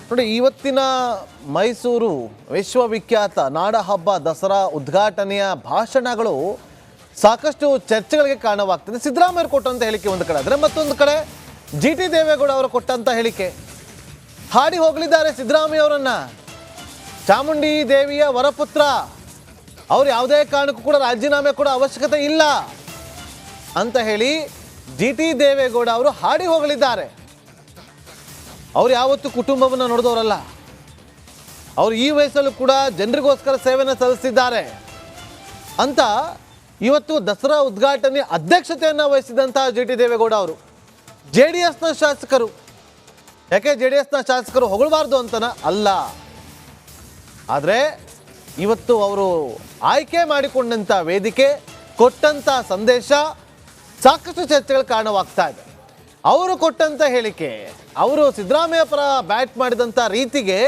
ನೋಡಿ, ಇವತ್ತಿನ ಮೈಸೂರು ವಿಶ್ವವಿಖ್ಯಾತ ನಾಡಹಬ್ಬ ದಸರಾ ಉದ್ಘಾಟನೆಯ ಭಾಷಣಗಳು ಸಾಕಷ್ಟು ಚರ್ಚೆಗಳಿಗೆ ಕಾರಣವಾಗ್ತದೆ. ಸಿದ್ದರಾಮಯ್ಯ ಕೊಟ್ಟಂತ ಹೇಳಿಕೆ ಒಂದು ಕಡೆ ಆದರೆ, ಮತ್ತೊಂದು ಕಡೆ GT ದೇವೇಗೌಡ ಅವರು ಕೊಟ್ಟಂತ ಹೇಳಿಕೆ. ಹಾಡಿ ಹೋಗಲಿದ್ದಾರೆ ಸಿದ್ದರಾಮಯ್ಯ ಅವರನ್ನ. ಚಾಮುಂಡಿ ದೇವಿಯ ವರಪುತ್ರ ಅವರು ಯಾವುದೇ ಕಾರಣಕ್ಕೂ ಕೂಡ ರಾಜೀನಾಮೆ ಕೊಡೋ ಅವಶ್ಯಕತೆ ಇಲ್ಲ ಅಂತ ಹೇಳಿ GT ದೇವೇಗೌಡ ಅವರು ಹಾಡಿ ಹೋಗಲಿದ್ದಾರೆ. ಅವ್ರು ಯಾವತ್ತೂ ಕುಟುಂಬವನ್ನು ನೋಡಿದವರಲ್ಲ. ಅವರು ಈ ವಯಸ್ಸಲ್ಲೂ ಕೂಡ ಜನರಿಗೋಸ್ಕರ ಸೇವೆಯನ್ನು ಸಲ್ಲಿಸಿದ್ದಾರೆ ಅಂತ ಇವತ್ತು ದಸರಾ ಉದ್ಘಾಟನೆ ಅಧ್ಯಕ್ಷತೆಯನ್ನು ವಹಿಸಿದಂತಹ GT ದೇವೇಗೌಡ ಅವರು JDSನ ಶಾಸಕರು. ಯಾಕೆ JDSನ ಶಾಸಕರು ಹೊಗಳಬಾರ್ದು ಅಂತನ ಅಲ್ಲ, ಆದರೆ ಇವತ್ತು ಅವರು ಆಯ್ಕೆ ಮಾಡಿಕೊಂಡಂಥ ವೇದಿಕೆ ಕೊಟ್ಟಂಥ ಸಂದೇಶ ಸಾಕಷ್ಟು ಚರ್ಚೆಗಳು ಕಾರಣವಾಗ್ತಾ ಇದೆ. ಅವರು ಕೊಟ್ಟಂಥ ಹೇಳಿಕೆ, ಅವರು ಸಿದ್ದರಾಮಯ್ಯ ಪರ ಬ್ಯಾಟ್ ಮಾಡಿದಂಥ ರೀತಿಗೆ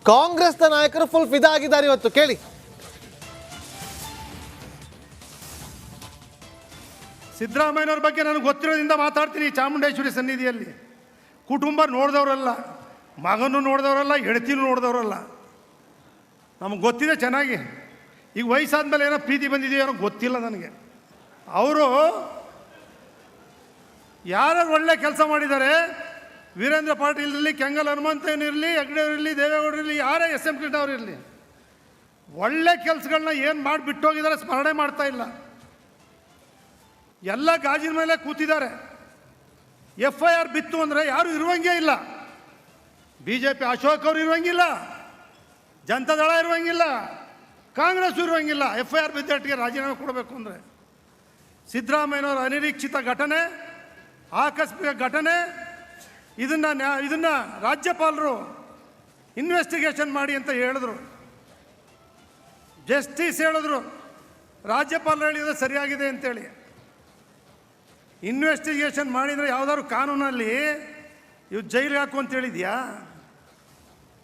ಕಾಂಗ್ರೆಸ್ನ ನಾಯಕರು ಫುಲ್ ಫಿದಾ ಆಗಿದ್ದಾರೆ. ಇವತ್ತು ಕೇಳಿ. ಸಿದ್ದರಾಮಯ್ಯನವ್ರ ಬಗ್ಗೆ ನನಗೆ ಗೊತ್ತಿರೋದ್ರಿಂದ ಮಾತಾಡ್ತೀನಿ. ಚಾಮುಂಡೇಶ್ವರಿ ಸನ್ನಿಧಿಯಲ್ಲಿ ಕುಟುಂಬ ನೋಡಿದವರಲ್ಲ, ಮಗನೂ ನೋಡಿದವರಲ್ಲ, ಹೆಂಡತಿನೂ ನೋಡಿದವರಲ್ಲ. ನಮಗೆ ಗೊತ್ತಿದೆ ಚೆನ್ನಾಗಿ. ಈಗ ವಯಸ್ಸಾದ್ಮೇಲೆ ಏನೋ ಪ್ರೀತಿ ಬಂದಿದೆಯೋ ಏನೋ ಗೊತ್ತಿಲ್ಲ ನನಗೆ. ಅವರು ಯಾರು ಒಳ್ಳೆ ಕೆಲಸ ಮಾಡಿದ್ದಾರೆ, ವೀರೇಂದ್ರ ಪಾಟೀಲ್ ಇರಲಿ, ಕೆಂಗಲ್ ಹನುಮಂತಯ್ಯನ ಇರಲಿ, ಹೆಗ್ಡೆ ಇರಲಿ, ದೇವೇಗೌಡರು ಇರಲಿ, ಯಾರೇ SM ಕೃಷ್ಣ ಅವರು ಇರಲಿ, ಒಳ್ಳೆ ಕೆಲಸಗಳನ್ನ ಏನು ಮಾಡಿ ಬಿಟ್ಟೋಗಿದ್ದಾರೆ ಸ್ಮರಣೆ ಮಾಡ್ತಾ ಇಲ್ಲ. ಎಲ್ಲ ಗಾಜಿನ ಮೇಲೆ ಕೂತಿದ್ದಾರೆ. FIR ಬಿತ್ತು ಅಂದರೆ ಯಾರು ಇರುವಂಗೇ ಇಲ್ಲ. BJP ಅಶೋಕ್ ಅವರು ಇರುವಂಗಿಲ್ಲ, ಜನತಾದಳ ಇರುವಂಗಿಲ್ಲ, ಕಾಂಗ್ರೆಸ್ ಇರುವಂಗಿಲ್ಲ. FIR ಬಿದ್ದಟ್ಟಿಗೆ ರಾಜೀನಾಮೆ ಕೊಡಬೇಕು ಅಂದರೆ ಸಿದ್ದರಾಮಯ್ಯನವರ ಅನಿರೀಕ್ಷಿತ ಘಟನೆ, ಆಕಸ್ಮಿಕ ಘಟನೆ, ಇದನ್ನು ರಾಜ್ಯಪಾಲರು ಇನ್ವೆಸ್ಟಿಗೇಷನ್ ಮಾಡಿ ಅಂತ ಹೇಳಿದ್ರು. ಜಸ್ಟಿಸ್ ಹೇಳಿದ್ರು, ರಾಜ್ಯಪಾಲರು ಹೇಳಿದ್ರೆ ಸರಿಯಾಗಿದೆ ಅಂತೇಳಿ. ಇನ್ವೆಸ್ಟಿಗೇಷನ್ ಮಾಡಿದರೆ ಯಾವುದಾದ್ರು ಕಾನೂನಲ್ಲಿ ಇವು ಜೈಲಿಗೆ ಹಾಕು ಅಂತ ಹೇಳಿದ್ಯಾ,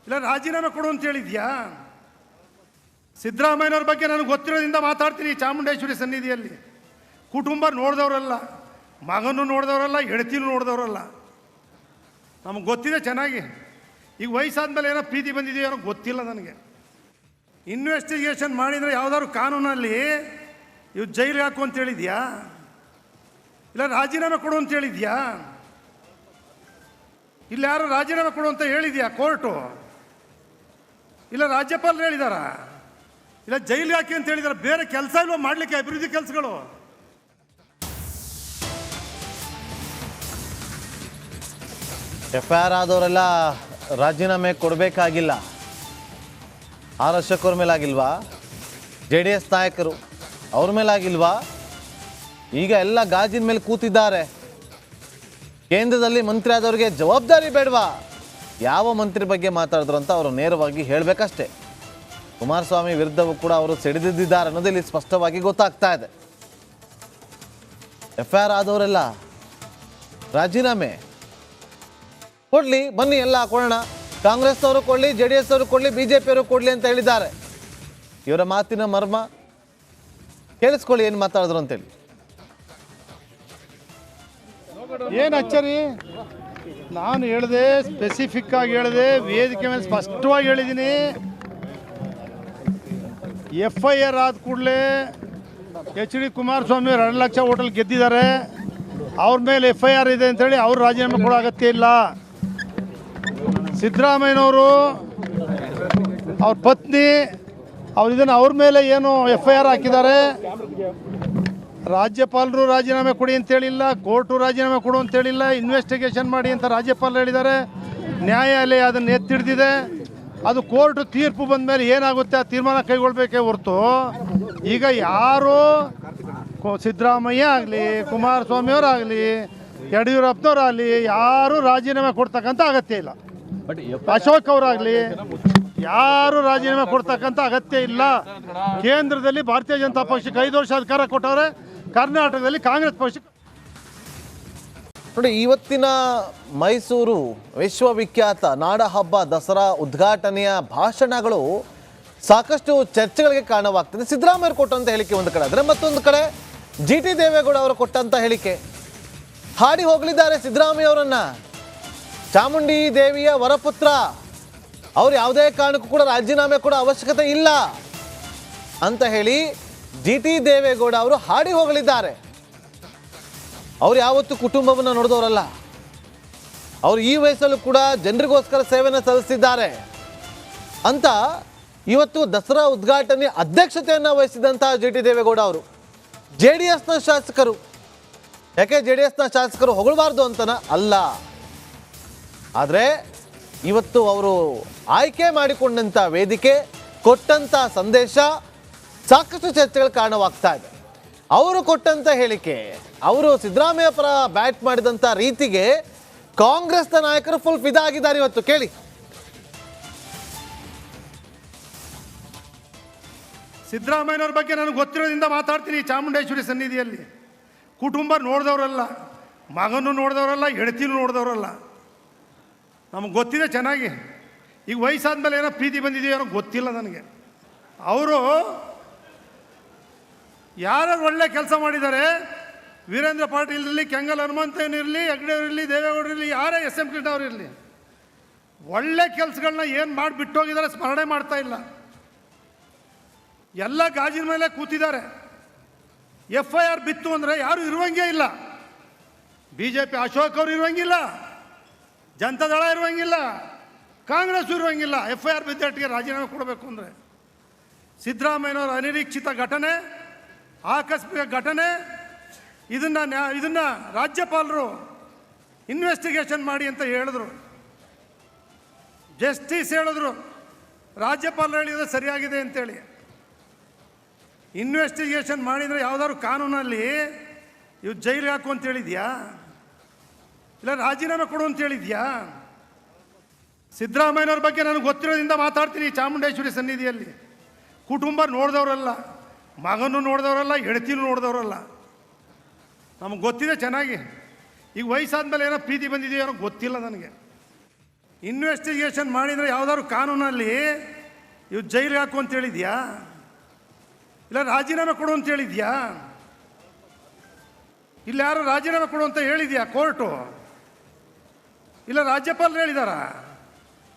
ಇಲ್ಲ ರಾಜೀನಾಮೆ ಕೊಡು ಅಂತ ಹೇಳಿದ್ಯಾ? ಸಿದ್ದರಾಮಯ್ಯನವ್ರ ಬಗ್ಗೆ ನನಗೆ ಗೊತ್ತಿರೋದ್ರಿಂದ ಮಾತಾಡ್ತೀನಿ. ಚಾಮುಂಡೇಶ್ವರಿ ಸನ್ನಿಧಿಯಲ್ಲಿ ಕುಟುಂಬ ನೋಡಿದವರಲ್ಲ, ಮಗನೂ ನೋಡಿದವರಲ್ಲ, ಹೆಂಡತಿನೂ ನೋಡಿದವರಲ್ಲ. ನಮಗೆ ಗೊತ್ತಿದೆ ಚೆನ್ನಾಗಿ. ಈಗ ವಯಸ್ಸಾದ್ಮೇಲೆ ಏನೋ ಪ್ರೀತಿ ಬಂದಿದೆಯೋ ಏನೋ ಗೊತ್ತಿಲ್ಲ ನನಗೆ. ಇನ್ವೆಸ್ಟಿಗೇಷನ್ ಮಾಡಿದರೆ ಯಾವುದಾದ್ರು ಕಾನೂನಲ್ಲಿ ಇವು ಜೈಲಿಗೆ ಹಾಕು ಅಂತ ಹೇಳಿದ್ಯಾ, ಇಲ್ಲ ರಾಜೀನಾಮೆ ಕೊಡು ಅಂತ ಹೇಳಿದ್ಯಾ? ಇಲ್ಲ ಯಾರು ರಾಜೀನಾಮೆ ಕೊಡು ಅಂತ ಹೇಳಿದ್ಯಾ ಕೋರ್ಟು? ಇಲ್ಲ ರಾಜ್ಯಪಾಲರು ಹೇಳಿದಾರ? ಇಲ್ಲ ಜೈಲಿಗೆ ಹಾಕಿ ಅಂತ ಹೇಳಿದಾರ? ಬೇರೆ ಕೆಲಸ ಇಲ್ವ ಮಾಡಲಿಕ್ಕೆ ಅಭಿವೃದ್ಧಿ ಕೆಲಸಗಳು? FIR ಆದವರೆಲ್ಲ ರಾಜೀನಾಮೆ ಕೊಡಬೇಕಾಗಿಲ್ಲ. ಆರ್ ಅಶೋಕ್ ಅವ್ರ ಮೇಲಾಗಿಲ್ವಾ? JDS ನಾಯಕರು ಅವ್ರ ಮೇಲಾಗಿಲ್ವಾ? ಈಗ ಎಲ್ಲ ಗಾಜಿನ ಮೇಲೆ ಕೂತಿದ್ದಾರೆ. ಕೇಂದ್ರದಲ್ಲಿ ಮಂತ್ರಿ ಆದವ್ರಿಗೆ ಜವಾಬ್ದಾರಿ ಬೇಡವಾ? ಯಾವ ಮಂತ್ರಿ ಬಗ್ಗೆ ಮಾತಾಡಿದ್ರು ಅಂತ ಅವರು ನೇರವಾಗಿ ಹೇಳಬೇಕಷ್ಟೇ. ಕುಮಾರಸ್ವಾಮಿ ವಿರುದ್ಧವೂ ಕೂಡ ಅವರು ಸಿಡಿದಿದ್ದಾರೆ ಅನ್ನೋದು ಇಲ್ಲಿ ಸ್ಪಷ್ಟವಾಗಿ ಗೊತ್ತಾಗ್ತಾ ಇದೆ. FIR ಆದವರೆಲ್ಲ ರಾಜೀನಾಮೆ ಕೊಡಲಿ, ಬನ್ನಿ ಎಲ್ಲ ಕೊಡೋಣ. ಕಾಂಗ್ರೆಸ್ ಅವರು ಕೊಡಲಿ, JDS ಅವರು ಕೊಡಲಿ, BJP ಅವರು ಕೊಡಲಿ ಅಂತ ಹೇಳಿದ್ದಾರೆ. ಇವರ ಮಾತಿನ ಮರ್ಮ ಕೇಳಿಸ್ಕೊಳ್ಳಿ, ಏನು ಮಾತಾಡಿದ್ರು ಅಂತೇಳಿ. ಏನು ಅಚ್ಚರಿ, ನಾನು ಹೇಳಿದೆ, ಸ್ಪೆಸಿಫಿಕ್ ಆಗಿ ಹೇಳಿದೆ, ವೇದಿಕೆ ಮೇಲೆ ಸ್ಪಷ್ಟವಾಗಿ ಹೇಳಿದ್ದೀನಿ. FIR ಆದ ಕೂಡಲೇ HD ಕುಮಾರಸ್ವಾಮಿ 2 ಲಕ್ಷ ಹೋಟೆಲ್ ಗೆದ್ದಿದ್ದಾರೆ. ಅವ್ರ ಮೇಲೆ FIR ಇದೆ ಅಂತೇಳಿ ಅವ್ರು ರಾಜೀನಾಮೆ ಕೊಡೋ ಅಗತ್ಯ ಇಲ್ಲ. ಸಿದ್ದರಾಮಯ್ಯನವರು, ಅವ್ರ ಪತ್ನಿ, ಅವ್ರ ಮೇಲೆ ಏನು FIR ಹಾಕಿದ್ದಾರೆ. ರಾಜ್ಯಪಾಲರು ರಾಜೀನಾಮೆ ಕೊಡಿ ಅಂತೇಳಿಲ್ಲ, ಕೋರ್ಟು ರಾಜೀನಾಮೆ ಕೊಡು ಅಂತೇಳಿಲ್ಲ, ಇನ್ವೆಸ್ಟಿಗೇಷನ್ ಮಾಡಿ ಅಂತ ರಾಜ್ಯಪಾಲರು ಹೇಳಿದ್ದಾರೆ. ನ್ಯಾಯಾಲಯ ಅದನ್ನು ಎತ್ತಿಡ್ದಿದೆ. ಅದು ಕೋರ್ಟು ತೀರ್ಪು ಬಂದ ಮೇಲೆ ಏನಾಗುತ್ತೆ ಆ ತೀರ್ಮಾನ ಕೈಗೊಳ್ಳಬೇಕೇ ಹೊರತು ಈಗ ಯಾರು ಸಿದ್ದರಾಮಯ್ಯ ಆಗಲಿ, ಕುಮಾರಸ್ವಾಮಿಯವರಾಗಲಿ, ಯಡಿಯೂರಪ್ಪನವರಾಗಲಿ ಯಾರು ರಾಜೀನಾಮೆ ಕೊಡ್ತಕ್ಕಂಥ ಅಗತ್ಯ ಇಲ್ಲ. ಅಶೋಕ್ ಅವರಾಗಲಿ ಯಾರು ರಾಜೀನಾಮೆ ಕೊಡ್ತಕ್ಕಂಥ ಅಗತ್ಯ ಇಲ್ಲ. ಕೇಂದ್ರದಲ್ಲಿ ಭಾರತೀಯ ಜನತಾ ಪಕ್ಷಕ್ಕೆ 5 ವರ್ಷ ಅಧಿಕಾರ ಕೊಟ್ಟವ್ರೆ, ಕರ್ನಾಟಕದಲ್ಲಿ ಕಾಂಗ್ರೆಸ್ ಪಕ್ಷಕ್ಕೆ. ನೋಡಿ, ಇವತ್ತಿನ ಮೈಸೂರು ವಿಶ್ವವಿಖ್ಯಾತ ನಾಡಹಬ್ಬ ದಸರಾ ಉದ್ಘಾಟನೆಯ ಭಾಷಣಗಳು ಸಾಕಷ್ಟು ಚರ್ಚೆಗಳಿಗೆ ಕಾರಣವಾಗ್ತದೆ. ಸಿದ್ದರಾಮಯ್ಯ ಕೊಟ್ಟಂತ ಹೇಳಿಕೆ ಒಂದು ಕಡೆ ಆದರೆ, ಮತ್ತೊಂದು ಕಡೆ GT ದೇವೇಗೌಡ ಅವರು ಕೊಟ್ಟಂತ ಹೇಳಿಕೆ. ಹಾಡಿ ಹೋಗಲಿದ್ದಾರೆ ಸಿದ್ದರಾಮಯ್ಯ ಅವರನ್ನ. ಚಾಮುಂಡಿ ದೇವಿಯ ವರಪುತ್ರ ಅವ್ರು ಯಾವುದೇ ಕಾರಣಕ್ಕೂ ಕೂಡ ರಾಜೀನಾಮೆ ಕೊಡೋ ಅವಶ್ಯಕತೆ ಇಲ್ಲ ಅಂತ ಹೇಳಿ GT ದೇವೇಗೌಡ ಅವರು ಹಾಡಿ ಹೋಗಲಿದ್ದಾರೆ. ಅವ್ರು ಯಾವತ್ತೂ ಕುಟುಂಬವನ್ನು ನೋಡಿದವರಲ್ಲ. ಅವರು ಈ ವಯಸ್ಸಲ್ಲೂ ಕೂಡ ಜನರಿಗೋಸ್ಕರ ಸೇವೆಯನ್ನು ಸಲ್ಲಿಸಿದ್ದಾರೆ ಅಂತ ಇವತ್ತು ದಸರಾ ಉದ್ಘಾಟನೆ ಅಧ್ಯಕ್ಷತೆಯನ್ನು ವಹಿಸಿದಂತಹ GT ದೇವೇಗೌಡ ಅವರು JDSನ ಶಾಸಕರು. ಯಾಕೆ JDSನ ಶಾಸಕರು ಹೊಗಳಬಾರ್ದು ಅಂತನ ಅಲ್ಲ, ಆದರೆ ಇವತ್ತು ಅವರು ಆಯ್ಕೆ ಮಾಡಿಕೊಂಡಂಥ ವೇದಿಕೆ ಕೊಟ್ಟಂಥ ಸಂದೇಶ ಸಾಕಷ್ಟು ಚರ್ಚೆಗಳ ಕಾರಣವಾಗ್ತಾ ಇದೆ. ಅವರು ಕೊಟ್ಟಂಥ ಹೇಳಿಕೆ, ಅವರು ಸಿದ್ದರಾಮಯ್ಯ ಪರ ಬ್ಯಾಟ್ ಮಾಡಿದಂಥ ರೀತಿಗೆ ಕಾಂಗ್ರೆಸ್ನ ನಾಯಕರು ಫುಲ್ ಫಿದಾ ಆಗಿದ್ದಾರೆ. ಇವತ್ತು ಕೇಳಿ. ಸಿದ್ದರಾಮಯ್ಯನವ್ರ ಬಗ್ಗೆ ನನಗೆ ಗೊತ್ತಿರೋದ್ರಿಂದ ಮಾತಾಡ್ತೀನಿ. ಚಾಮುಂಡೇಶ್ವರಿ ಸನ್ನಿಧಿಯಲ್ಲಿ ಕುಟುಂಬ ನೋಡಿದವರಲ್ಲ, ಮಗನೂ ನೋಡಿದವರಲ್ಲ, ಹೆಂಡತಿನೂ ನೋಡಿದವರಲ್ಲ. ನಮಗೆ ಗೊತ್ತಿದೆ ಚೆನ್ನಾಗಿ. ಈಗ ವಯಸ್ಸಾದ್ಮೇಲೆ ಏನೋ ಪ್ರೀತಿ ಬಂದಿದೆಯೋ ಏನೋ ಗೊತ್ತಿಲ್ಲ ನನಗೆ. ಅವರು ಯಾರು ಒಳ್ಳೆ ಕೆಲಸ ಮಾಡಿದ್ದಾರೆ, ವೀರೇಂದ್ರ ಪಾಟೀಲ್ ಇರಲಿ, ಕೆಂಗಲ್ ಹನುಮಂತಯ್ಯನಿರಲಿ, ಹೆಗ್ಡೆಯವ್ರಿರಲಿ, ದೇವೇಗೌಡರಿರಲಿ, ಯಾರೇ SM ಕೃಷ್ಣ ಅವರಿರಲಿ, ಒಳ್ಳೆ ಕೆಲಸಗಳನ್ನ ಏನು ಮಾಡಿ ಬಿಟ್ಟೋಗಿದ್ದಾರೆ ಸ್ಮರಣೆ ಮಾಡ್ತಾ ಇಲ್ಲ. ಎಲ್ಲ ಗಾಜಿನ ಮೇಲೆ ಕೂತಿದ್ದಾರೆ. FIR ಬಿತ್ತು ಅಂದರೆ ಯಾರು ಇರುವಂಗೇ ಇಲ್ಲ. BJP ಅಶೋಕ್ ಅವರು ಇರುವಂಗಿಲ್ಲ, ಜನತಾದಳ ಇರುವಂಗಿಲ್ಲ, ಕಾಂಗ್ರೆಸ್ ಇರುವಂಗಿಲ್ಲ. FIR ಬಿದ್ದಟ್ಟಿಗೆ ರಾಜೀನಾಮೆ ಕೊಡಬೇಕು ಅಂದರೆ ಸಿದ್ದರಾಮಯ್ಯನವರ ಅನಿರೀಕ್ಷಿತ ಘಟನೆ, ಆಕಸ್ಮಿಕ ಘಟನೆ, ಇದನ್ನು ರಾಜ್ಯಪಾಲರು ಇನ್ವೆಸ್ಟಿಗೇಷನ್ ಮಾಡಿ ಅಂತ ಹೇಳಿದ್ರು. ಜಸ್ಟಿಸ್ ಹೇಳಿದ್ರು, ರಾಜ್ಯಪಾಲರು ಹೇಳಿದ್ರೆ ಸರಿಯಾಗಿದೆ ಅಂತೇಳಿ. ಇನ್ವೆಸ್ಟಿಗೇಷನ್ ಮಾಡಿದರೆ ಯಾವುದಾದ್ರು ಕಾನೂನಲ್ಲಿ ಇವು ಜೈಲಿಗೆ ಹಾಕು ಅಂತ ಹೇಳಿದ್ಯಾ, ಇಲ್ಲ ರಾಜೀನಾಮೆ ಕೊಡು ಅಂತ ಹೇಳಿದ್ಯಾ? ಸಿದ್ದರಾಮಯ್ಯನವ್ರ ಬಗ್ಗೆ ನನಗೆ ಗೊತ್ತಿರೋದ್ರಿಂದ ಮಾತಾಡ್ತೀನಿ. ಚಾಮುಂಡೇಶ್ವರಿ ಸನ್ನಿಧಿಯಲ್ಲಿ ಕುಟುಂಬ ನೋಡಿದವರಲ್ಲ, ಮಗನೂ ನೋಡಿದವರಲ್ಲ, ಹೆಂಡತಿನೂ ನೋಡಿದವರಲ್ಲ. ನಮಗೆ ಗೊತ್ತಿದೆ ಚೆನ್ನಾಗಿ. ಈಗ ವಯಸ್ಸಾದ್ಮೇಲೆ ಏನೋ ಪ್ರೀತಿ ಬಂದಿದೆಯೋ ಏನೋ ಗೊತ್ತಿಲ್ಲ ನನಗೆ. ಇನ್ವೆಸ್ಟಿಗೇಷನ್ ಮಾಡಿದರೆ ಯಾವುದಾದ್ರು ಕಾನೂನಲ್ಲಿ ಇವು ಜೈಲಿಗೆ ಹಾಕು ಅಂತ ಹೇಳಿದ್ಯಾ, ಇಲ್ಲ ರಾಜೀನಾಮೆ ಕೊಡು ಅಂತ ಹೇಳಿದ್ಯಾ? ಇಲ್ಲಿ ಯಾರು ರಾಜೀನಾಮೆ ಕೊಡು ಅಂತ ಹೇಳಿದ್ಯಾ ಕೋರ್ಟು? ಇಲ್ಲ ರಾಜ್ಯಪಾಲರು ಹೇಳಿದಾರ?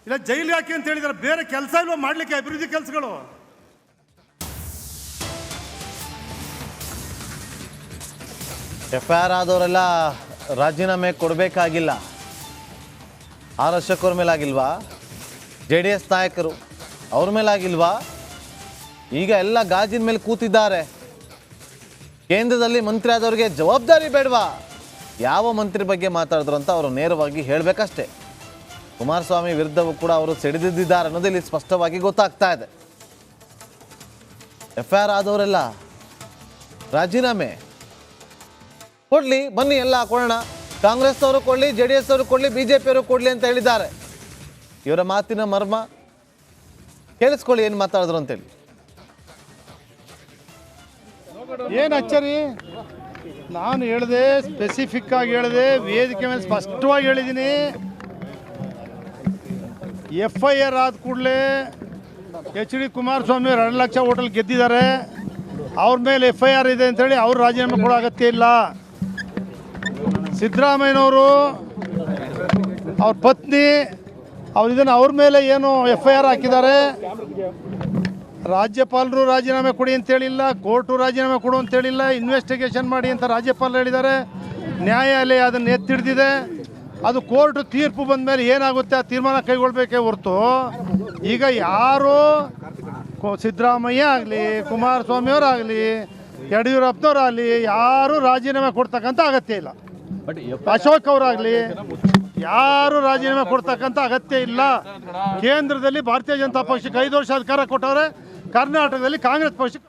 ಇಲ್ಲ ಜೈಲಿಗೆ ಹಾಕಿ ಅಂತ ಹೇಳಿದಾರ? ಬೇರೆ ಕೆಲಸ ಇಲ್ವ ಮಾಡಲಿಕ್ಕೆ ಅಭಿವೃದ್ಧಿ ಕೆಲಸಗಳು? FIR ಆದವರೆಲ್ಲ ರಾಜೀನಾಮೆ ಕೊಡಬೇಕಾಗಿಲ್ಲ. ಆರ್ ಅಶೋಕ್ ಅವ್ರ ಮೇಲಾಗಿಲ್ವಾ? JDS ನಾಯಕರು ಅವ್ರ ಮೇಲಾಗಿಲ್ವಾ? ಈಗ ಎಲ್ಲ ಗಾಜಿನ ಮೇಲೆ ಕೂತಿದ್ದಾರೆ. ಕೇಂದ್ರದಲ್ಲಿ ಮಂತ್ರಿ ಆದವ್ರಿಗೆ ಜವಾಬ್ದಾರಿ ಬೇಡವಾ? ಯಾವ ಮಂತ್ರಿ ಬಗ್ಗೆ ಮಾತಾಡಿದ್ರು ಅಂತ ಅವರು ನೇರವಾಗಿ ಹೇಳಬೇಕಷ್ಟೇ. ಕುಮಾರಸ್ವಾಮಿ ವಿರುದ್ಧವೂ ಕೂಡ ಅವರು ಸಿಡಿದಿದ್ದಾರೆ ಅನ್ನೋದು ಇಲ್ಲಿ ಸ್ಪಷ್ಟವಾಗಿ ಗೊತ್ತಾಗ್ತಾ ಇದೆ. FIR ಆದವರೆಲ್ಲ ರಾಜೀನಾಮೆ ಕೊಡಲಿ, ಬನ್ನಿ ಎಲ್ಲ ಕೊಡೋಣ. ಕಾಂಗ್ರೆಸ್ನವರು ಕೊಡಲಿ, JDS ಅವರು ಕೊಡಲಿ, BJP ಅವರು ಕೊಡಲಿ ಅಂತ ಹೇಳಿದ್ದಾರೆ. ಇವರ ಮಾತಿನ ಮರ್ಮ ಕೇಳಿಸ್ಕೊಳ್ಳಿ, ಏನು ಮಾತಾಡಿದ್ರು ಅಂತೇಳಿ. ಏನು ಅಚ್ಚರಿ, ನಾನು ಹೇಳಿದೆ, ಸ್ಪೆಸಿಫಿಕ್ ಆಗಿ ಹೇಳಿದೆ, ವೇದಿಕೆ ಮೇಲೆ ಸ್ಪಷ್ಟವಾಗಿ ಹೇಳಿದ್ದೀನಿ. FIR ಆದ ಕೂಡಲೇ HD ಕುಮಾರಸ್ವಾಮಿ 2 ಲಕ್ಷ ಹೋಟೆಲ್ ಗೆದ್ದಿದ್ದಾರೆ. ಅವ್ರ ಮೇಲೆ FIR ಇದೆ ಅಂತೇಳಿ ಅವ್ರು ರಾಜೀನಾಮೆ ಕೊಡೋ ಅಗತ್ಯ ಇಲ್ಲ. ಸಿದ್ದರಾಮಯ್ಯನವರು, ಅವ್ರ ಪತ್ನಿ, ಇದನ್ನು ಅವ್ರ ಮೇಲೆ ಏನು FIR ಹಾಕಿದ್ದಾರೆ. ರಾಜ್ಯಪಾಲರು ರಾಜೀನಾಮೆ ಕೊಡಿ ಅಂತೇಳಿಲ್ಲ, ಕೋರ್ಟು ರಾಜೀನಾಮೆ ಕೊಡು ಅಂತೇಳಿಲ್ಲ, ಇನ್ವೆಸ್ಟಿಗೇಷನ್ ಮಾಡಿ ಅಂತ ರಾಜ್ಯಪಾಲರು ಹೇಳಿದ್ದಾರೆ. ನ್ಯಾಯಾಲಯ ಅದನ್ನು ಎತ್ತಿಡ್ದಿದೆ. ಅದು ಕೋರ್ಟ್ ತೀರ್ಪು ಬಂದ ಮೇಲೆ ಏನಾಗುತ್ತೆ ಆ ತೀರ್ಮಾನ ಕೈಗೊಳ್ಳಬೇಕೇ ಹೊರತು ಈಗ ಯಾರು ಸಿದ್ದರಾಮಯ್ಯ ಆಗಲಿ, ಕುಮಾರಸ್ವಾಮಿಯವರಾಗಲಿ, ಯಡಿಯೂರಪ್ಪನವರಾಗಲಿ ಯಾರು ರಾಜೀನಾಮೆ ಕೊಡ್ತಕ್ಕಂಥ ಅಗತ್ಯ ಇಲ್ಲ. ಅಶೋಕ್ ಅವರಾಗಲಿ ಯಾರು ರಾಜೀನಾಮೆ ಕೊಡ್ತಕ್ಕಂಥ ಅಗತ್ಯ ಇಲ್ಲ. ಕೇಂದ್ರದಲ್ಲಿ ಭಾರತೀಯ ಜನತಾ ಪಕ್ಷಕ್ಕೆ 5 ವರ್ಷ ಅಧಿಕಾರ ಕೊಟ್ಟವ್ರೆ, ಕರ್ನಾಟಕದಲ್ಲಿ ಕಾಂಗ್ರೆಸ್ ಪಕ್ಷಕ್ಕೆ